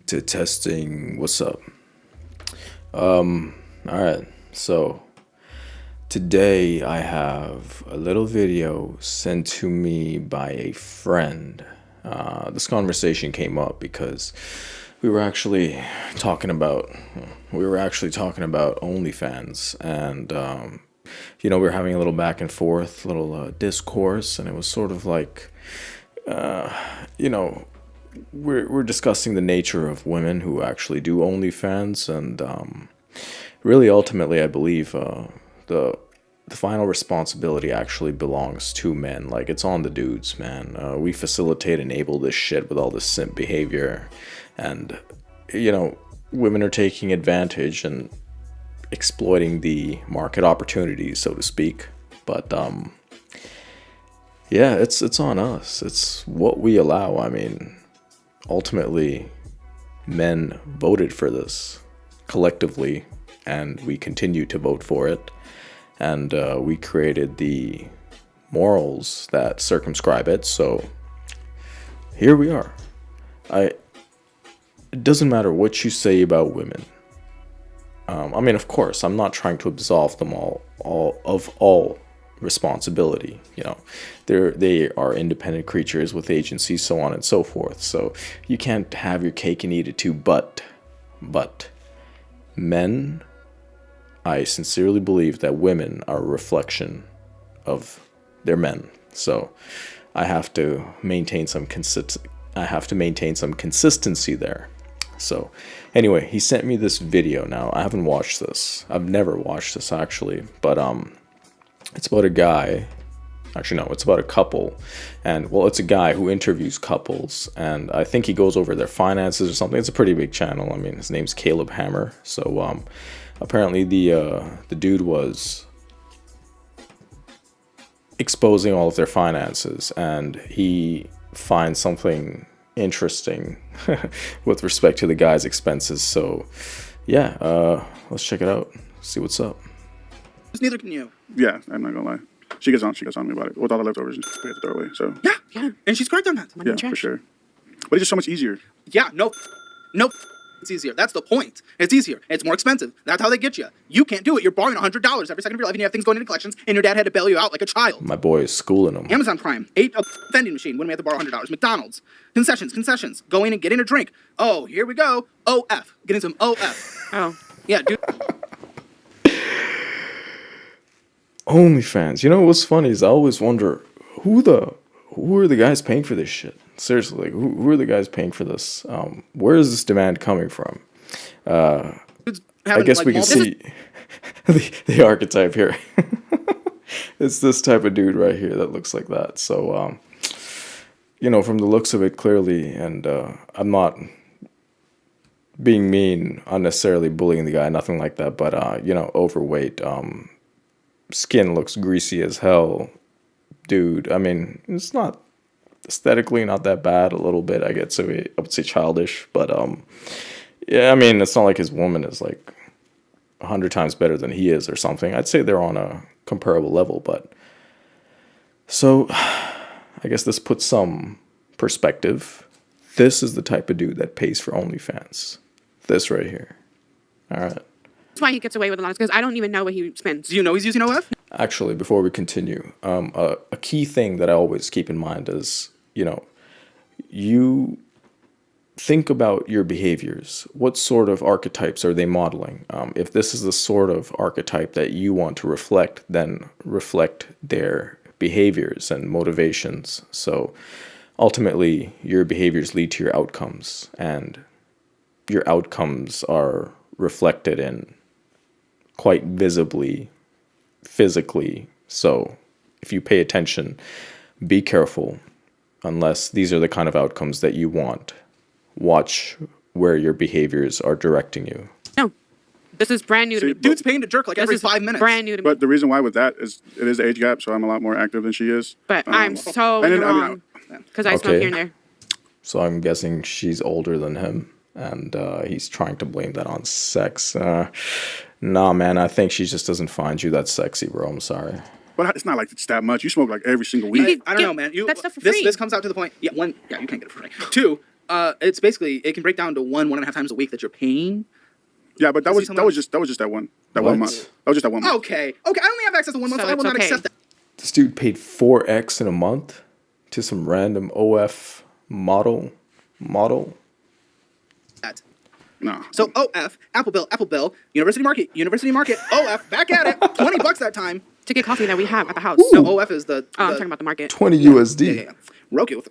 to testing. What's up? All right. So today I have a little video sent to me by a friend. This conversation came up because we were actually talking about OnlyFans, and we were having a little back and forth, little discourse, and it was sort of like, you know, we're discussing the nature of women who actually do OnlyFans, and really, ultimately, I believe the final responsibility actually belongs to men. Like, it's on the dudes, man. We facilitate, enable this shit with all this simp behavior, and women are taking advantage and exploiting the market opportunities, so to speak. But yeah, it's on us. It's what we allow. I mean, ultimately, men voted for this collectively, and we continue to vote for it. And we created the morals that circumscribe it. So here we are. It doesn't matter what you say about women. I mean, of course, I'm not trying to absolve them all responsibility. They are independent creatures with agency, so on and so forth. So you can't have your cake and eat it too. But men, I sincerely believe that women are a reflection of their men. So I have to maintain some consistency there. So anyway, he sent me this video. Now, I haven't watched this. I've never watched this, actually. But it's about a guy. Actually, no, it's about a couple. And, well, it's a guy who interviews couples. And I think he goes over their finances or something. It's a pretty big channel. I mean, his name's Caleb Hammer. So apparently the dude was exposing all of their finances. And he finds something interesting with respect to the guy's expenses. So yeah, let's check it out, see what's up. Neither can you. Yeah, I'm not gonna lie. She gets on me about it with all the leftovers we have to throw away. So yeah, and she's correct on that. Yeah, for sure. But it's just so much easier. Yeah, nope. It's easier. That's the point. It's easier. It's more expensive. That's how they get you. You can't do it. You're borrowing $100 every second of your life, and you have things going into collections, and your dad had to bail you out like a child. My boy is schooling him. Amazon Prime, a vending machine when we have to borrow $100. McDonald's, concessions, going and getting a drink. Oh, here we go. OF, getting some OF. Oh, yeah, dude. OnlyFans. You know what's funny is I always wonder who are the guys paying for this shit. Seriously, like, who are the guys paying for this? Where is this demand coming from? I guess we can see the archetype here. It's this type of dude right here that looks like that. So, from the looks of it, clearly, and I'm not being mean, unnecessarily bullying the guy, nothing like that, but, overweight, skin looks greasy as hell. Dude, I mean, it's not aesthetically not that bad, a little bit, I would say childish, but yeah, I mean, it's not like his woman is like 100 times better than he is or something. I'd say they're on a comparable level, but so I guess this puts some perspective. This is the type of dude that pays for OnlyFans. This right here. All right. that's why he gets away with a lot, because I don't even know what he spends. Do you know he's using OF? Actually, before we continue, a key thing that I always keep in mind is, you think about your behaviors. What sort of archetypes are they modeling? If this is the sort of archetype that you want to reflect, then reflect their behaviors and motivations. So ultimately, your behaviors lead to your outcomes, and your outcomes are reflected in quite visibly, physically. So if you pay attention, be careful. Unless these are the kind of outcomes that you want, watch where your behaviors are directing you. No, this is brand new to me. Dude's paying to jerk like every 5 minutes. Brand new to me. But the reason why with that is it is the age gap, so I'm a lot more active than she is. But I'm so wrong because I smoke here and there. So I'm guessing she's older than him, and he's trying to blame that on sex. Nah, man, I think she just doesn't find you that sexy, bro. I'm sorry. But it's not like it's that much. You smoke like every single week. I don't know, man. That's stuff for free. This comes out to the point. Yeah, one, yeah, you can't get it for free. Two, It's basically, it can break down to 1.5 times a week that you're paying. Yeah, but that was just that one month. That was just that 1 month. Okay, I only have access to 1 month, so I will not accept that. This dude paid 4x in a month to some random OF model. That. No. So OF, Apple Bill, University Market, OF, back at it, $20 that time. To get coffee that we have at the house. No, OF is the. I'm talking about the market. 20 USD. Yeah. Roku.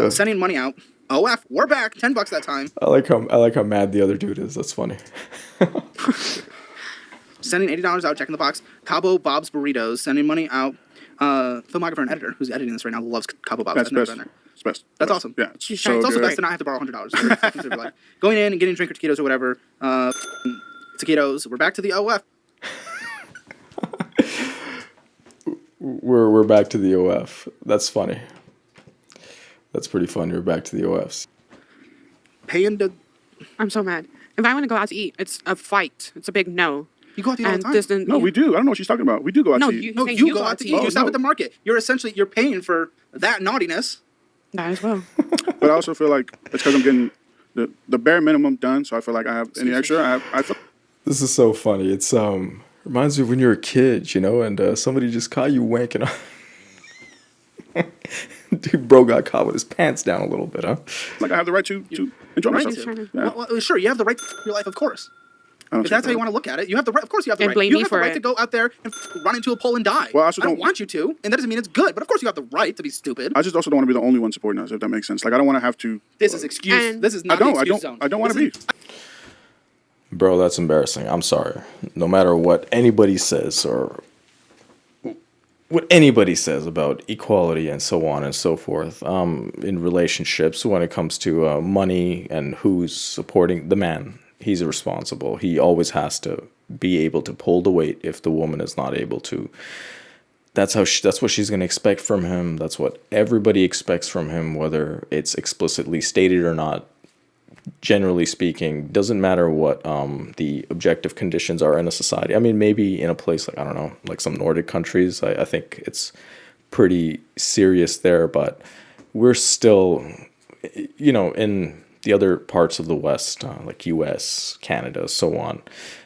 Sending money out. OF, we're back, $10 that time. I like how mad the other dude is. That's funny. Sending $80 out, checking the box. Cabo Bob's Burritos, sending money out. Filmographer and editor who's editing this right now loves Cabo Bob's. That's best. It's best. That's awesome. Yeah, it's also best to not have to borrow $100. Like, going in and getting a drink or taquitos or whatever. Taquitos. We're back to the OF. We're back to the OF. That's funny. That's pretty funny. We're back to the OFs. Paying to. I'm so mad. If I want to go out to eat, it's a fight. It's a big no. You go out to eat all the time. No, we do. I don't know what she's talking about. We do go out to eat. You go out to eat. You stop at the market. You're paying for that naughtiness. That as well. But I also feel like it's because I'm getting the bare minimum done. So I feel like I have any extra. I feel. This is so funny. It's reminds me of when you were a kid, and somebody just caught you wanking up. Dude, bro got caught with his pants down a little bit, huh? Like I have the right to enjoy myself. Yeah. Well, sure, you have the right to your life, of course. If that's how you want to look at it, you have the right. Of course, you have the and right. Blame you me have for the right it. to go out there and run into a pole and die. Well, I also don't want you to, and that doesn't mean it's good. But of course, you have the right to be stupid. I just also don't want to be the only one supporting us, if that makes sense. Like I don't want to have to. This is excuse. This is not the excuse zone. I don't want to be. Bro, that's embarrassing. I'm sorry. No matter what anybody says or what anybody says about equality and so on and so forth, in relationships, when it comes to money and who's supporting the man, he's responsible. He always has to be able to pull the weight if the woman is not able to. That's what she's going to expect from him. That's what everybody expects from him, whether it's explicitly stated or not. Generally speaking, doesn't matter what the objective conditions are in a society. I mean, maybe in a place like, I don't know, like some Nordic countries, I think it's pretty serious there, but we're still, in the other parts of the West, like US, Canada, so on,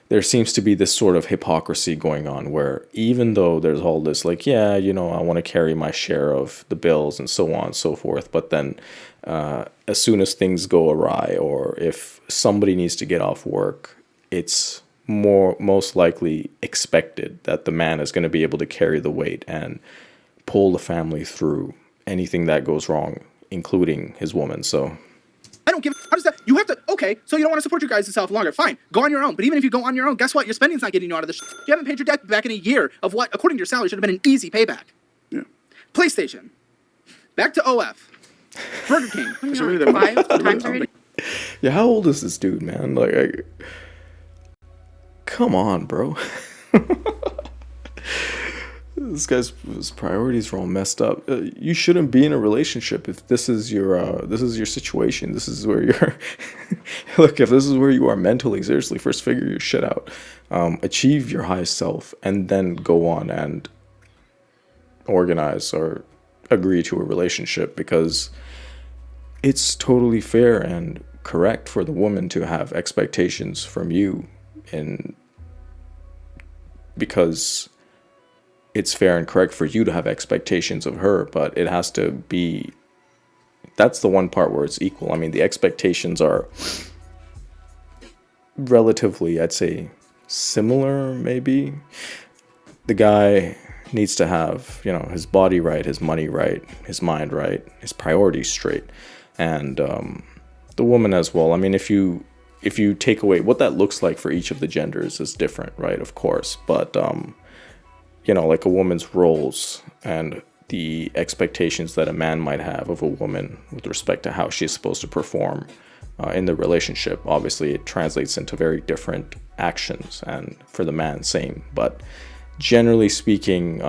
there seems to be this sort of hypocrisy going on where even though there's all this like, I want to carry my share of the bills and so on and so forth, but then as soon as things go awry or if somebody needs to get off work, it's most likely expected that the man is going to be able to carry the weight and pull the family through anything that goes wrong, including his woman. So I don't give. How does that? You have to. Okay, so you don't want to support your guys yourself longer. Fine, go on your own. But even if you go on your own, guess what? Your spending's not getting you out of this. You haven't paid your debt back in a year of what, according to your salary, should have been an easy payback. Yeah. PlayStation. Back to OF. Burger King. Is it really that 5 times already? yeah, how old is this dude, man? Like, come on, bro. This guy's priorities are all messed up. You shouldn't be in a relationship if this is your situation. This is where you're. Look, if this is where you are mentally, seriously, first figure your shit out, achieve your highest self, and then go on and organize or agree to a relationship, because it's totally fair and correct for the woman to have expectations from you, and because it's fair and correct for you to have expectations of her, but it has to be, that's the one part where it's equal. I mean, the expectations are relatively, I'd say, similar, maybe. The guy needs to have, his body right, his money right, his mind right, his priorities straight. And the woman as well. I mean, if you take away what that looks like for each of the genders is different, right? Of course. But, like a woman's roles and the expectations that a man might have of a woman with respect to how she's supposed to perform in the relationship. Obviously, it translates into very different actions, and for the man, same. But generally speaking,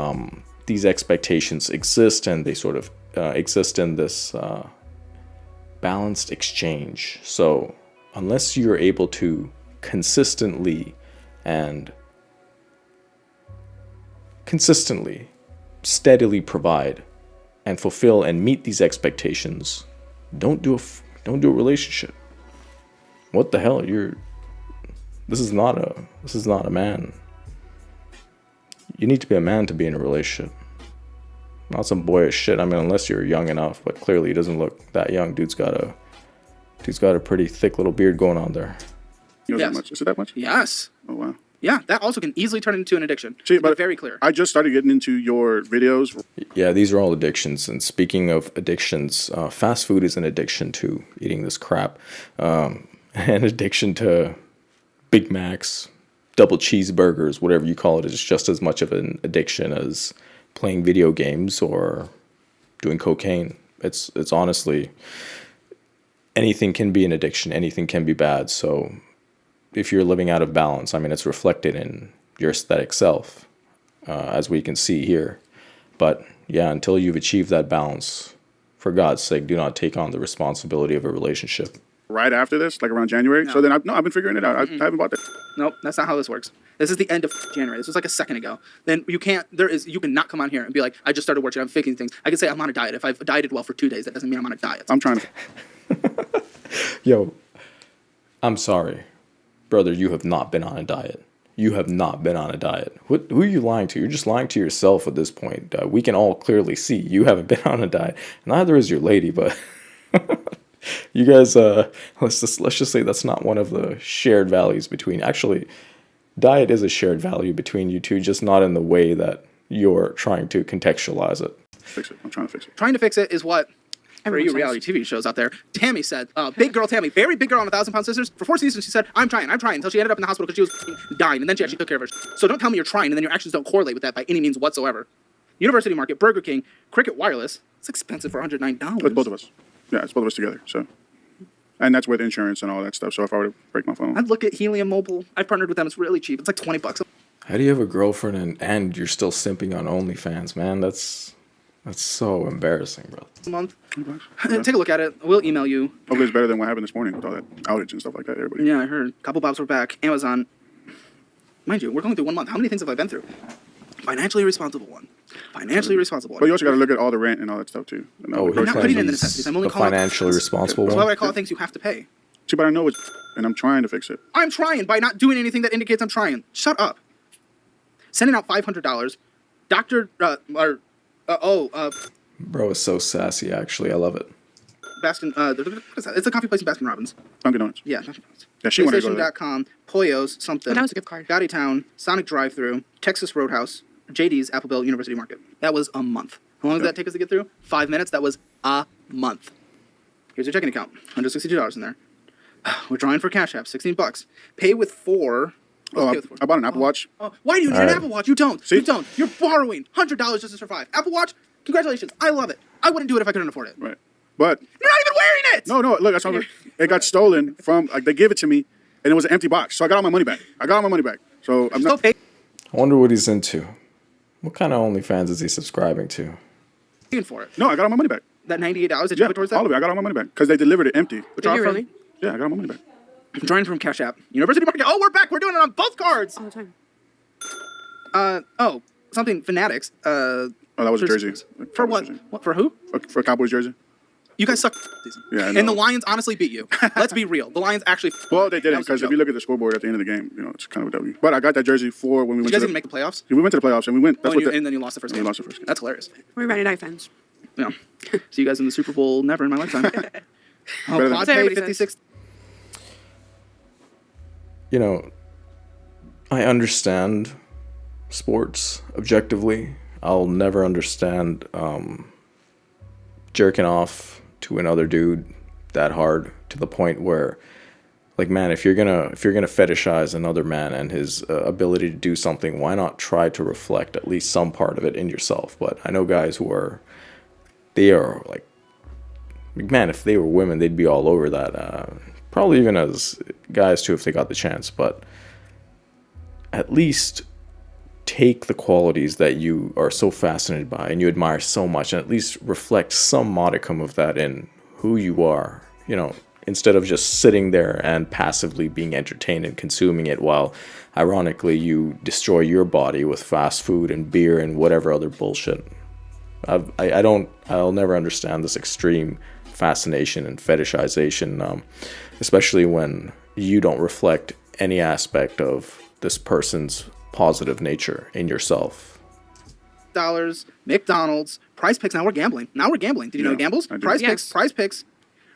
these expectations exist, and they sort of exist in this balanced exchange. So unless you're able to consistently, steadily provide and fulfill and meet these expectations, don't do a relationship. What the hell? This is not a man. You need to be a man to be in a relationship. Not some boyish shit. I mean, unless you're young enough, but clearly he doesn't look that young. Dude's got a pretty thick little beard going on there. You know that much? Is it that much? Yes. Oh wow. Yeah, that also can easily turn into an addiction. See, but very clear. I just started getting into your videos. Yeah, these are all addictions. And speaking of addictions, fast food is an addiction to eating this crap. An addiction to Big Macs, double cheeseburgers, whatever you call it, is just as much of an addiction as playing video games or doing cocaine. It's honestly, anything can be an addiction. Anything can be bad. So if you're living out of balance, I mean, it's reflected in your aesthetic self, as we can see here. But yeah, until you've achieved that balance, for God's sake, do not take on the responsibility of a relationship. Right after this, like around January. No. So then I've been figuring it out. I haven't bought that. Nope, that's not how this works. This is the end of January. This was like a second ago. Then you cannot come on here and be like, I just started working, I'm faking things. I can say I'm on a diet. If I've dieted well for 2 days, that doesn't mean I'm on a diet. I'm trying to. Yo, I'm sorry. Brother, you have not been on a diet. You have not been on a diet. Who are you lying to? You're just lying to yourself at this point. We can all clearly see you haven't been on a diet. Neither is your lady, but you guys, let's just say that's not one of the shared values between. Actually, diet is a shared value between you two, just not in the way that you're trying to contextualize it. Fix it. I'm trying to fix it. Trying to fix it is what, for Everyone you says. reality TV shows out there, Tammy said, big girl Tammy, very big girl on 1,000 Pound Sisters. For 4 seasons, she said, I'm trying, until she ended up in the hospital because she was dying, and then she actually took care of her. So don't tell me you're trying, and then your actions don't correlate with that by any means whatsoever. University Market, Burger King, Cricket Wireless. It's expensive for $109. It's both of us. Yeah, it's both of us together. So, and that's with insurance and all that stuff. So if I were to break my phone, I'd look at Helium Mobile. I've partnered with them. It's really cheap. It's like $20. How do you have a girlfriend and you're still simping on OnlyFans, man? That's so embarrassing, bro. A month. Yeah. Take a look at it. We'll email you. Hopefully it's better than what happened this morning with all that outage and stuff like that. Everybody. Yeah, I heard. Couple Bobs were back. Amazon. Mind you, we're going through 1 month. How many things have I been through? Financially responsible one. Financially responsible one. But you also got to look at all the rent and all that stuff too. And all the I'm not putting in the he's necessities. I'm only the calling financially responsible So why one. would I call it things you have to pay? See, but I know it's, and I'm trying to fix it. I'm trying by not doing anything that indicates I'm trying. Shut up. Sending out $500. Bro is so sassy, actually. I love it. Baskin, what is that? It's a coffee place in Baskin Robbins. Dunkin' Donuts. Yeah, Dunkin' Donuts. Yeah, she wanted to go there. PlayStation.com, Poyos, something. But that was a gift card. Gotti Town, Sonic Drive-Thru, Texas Roadhouse, JD's, Appleville, University Market. That was a month. How long did that take us to get through? 5 minutes. That was a month. Here's your checking account. $162 in there. We're drawing for Cash App, $16. Pay with 4. Oh, Pay with 4. I bought an Apple Watch. Oh, why do you need an Alright. Apple Watch? You don't. See? You don't. You're borrowing $100 just to survive. Apple Watch, congratulations. I love it. I wouldn't do it if I couldn't afford it. Right. But You're not even wearing it. no, look, that's not, it got stolen from, like, they gave it to me and it was an empty box. So I got all my money back. So I'm Still not, paying I wonder what he's into. What kind of OnlyFans is he subscribing to? for it. no, I got all my money back. That $98 that you Yeah, put towards that? all of it. I got all my money back because they delivered it empty. Withdraw Did you from- really? Yeah, I got all my money back. I'm drawing from Cash App. University Market. Oh, we're back. We're doing it on both cards. All the time. Something Fanatics. Oh, that was a jersey. For what? Jersey. What? For who? For a Cowboys jersey. You guys suck season. Yeah, I And know. the Lions honestly beat you. Let's be real. The Lions actually. Well, they That didn't was a because if joke. you look at the scoreboard at the end of the game, it's kind of a W. But I got that jersey for when we Did went you guys to even make the playoffs? we went to the playoffs and we went. Oh, That's what and then you lost the first and game. we lost the first game. That's hilarious. We're United fans. Yeah. See you guys in the Super Bowl. Never in my lifetime. Better Oh, than- Quad So pay everybody 56. I understand sports objectively. I'll never understand jerking off to another dude that hard to the point where, like, man, if you're gonna fetishize another man and his ability to do something, why not try to reflect at least some part of it in yourself? But I know guys who are like, man, if they were women, they'd be all over that. Probably even as guys too, if they got the chance. But at least take the qualities that you are so fascinated by and you admire so much, and at least reflect some modicum of that in who you are, instead of just sitting there and passively being entertained and consuming it while ironically you destroy your body with fast food and beer and whatever other bullshit. I'll never understand this extreme fascination and fetishization, especially when you don't reflect any aspect of this person's positive nature in yourself. McDonald's, Prize Picks. Now we're gambling. Did you know gambles? Prize Picks.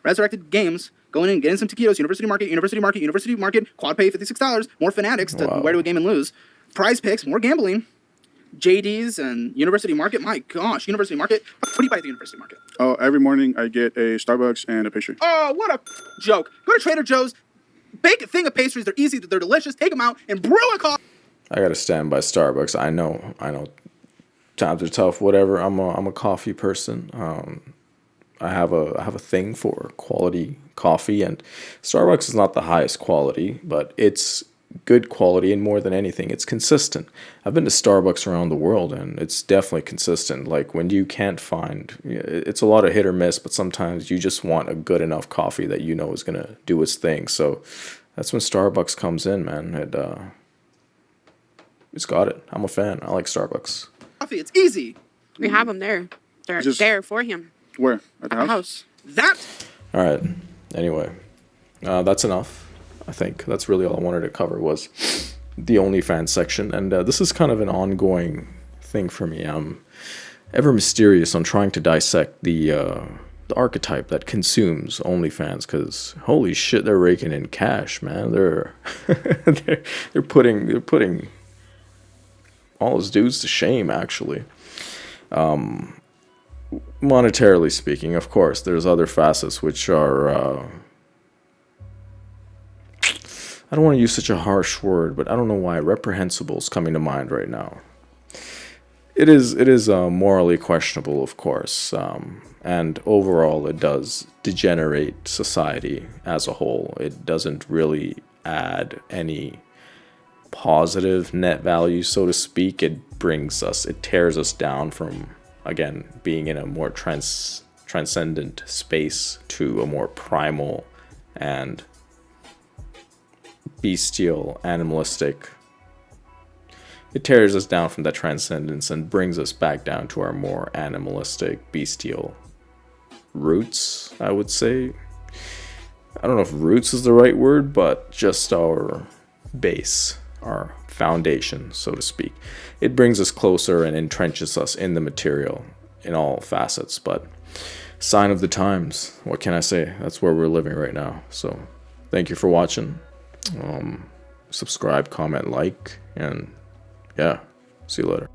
Resurrected Games. Going in, getting some taquitos. University Market. Quad pay $56. More fanatics to wear to a game and lose. Prize Picks. More gambling. JD's and University Market. My gosh, University Market. What do you buy at the University Market? Oh, every morning I get a Starbucks and a pastry. Oh, what a joke. Go to Trader Joe's. Bake a thing of pastries. They're easy. They're delicious. Take them out and brew a coffee. I gotta stand by Starbucks. I know. Times are tough. Whatever. I'm a coffee person. I have a thing for quality coffee, and Starbucks is not the highest quality, but it's good quality, and more than anything, it's consistent. I've been to Starbucks around the world, and it's definitely consistent. Like when you can't find, it's a lot of hit or miss, but sometimes you just want a good enough coffee that you know is gonna do its thing. So that's when Starbucks comes in, man. It's got it. I'm a fan. I like Starbucks. Coffee, it's easy. We have them there. They're there for him. Where? At the house? All right. Anyway, that's enough. I think that's really all I wanted to cover was the OnlyFans section. And this is kind of an ongoing thing for me. I'm ever mysterious on trying to dissect the archetype that consumes OnlyFans, because holy shit, they're raking in cash, man. They're they're putting all those dudes to shame, actually. Monetarily speaking, of course, there's other facets which are I don't want to use such a harsh word, but I don't know why reprehensible is coming to mind right now. It is morally questionable, of course, and overall it does degenerate society as a whole. It doesn't really add any positive net value, so to speak. It tears us down from, again, being in a more transcendent space to a more primal and bestial, animalistic. It tears us down from that transcendence and brings us back down to our more animalistic, bestial roots, I would say. I don't know if roots is the right word, but just our base, our foundation, so to speak. It brings us closer and entrenches us in the material in all facets, but sign of the times. What can I say? That's where we're living right now. So thank you for watching. Subscribe, comment, like, and yeah, see you later.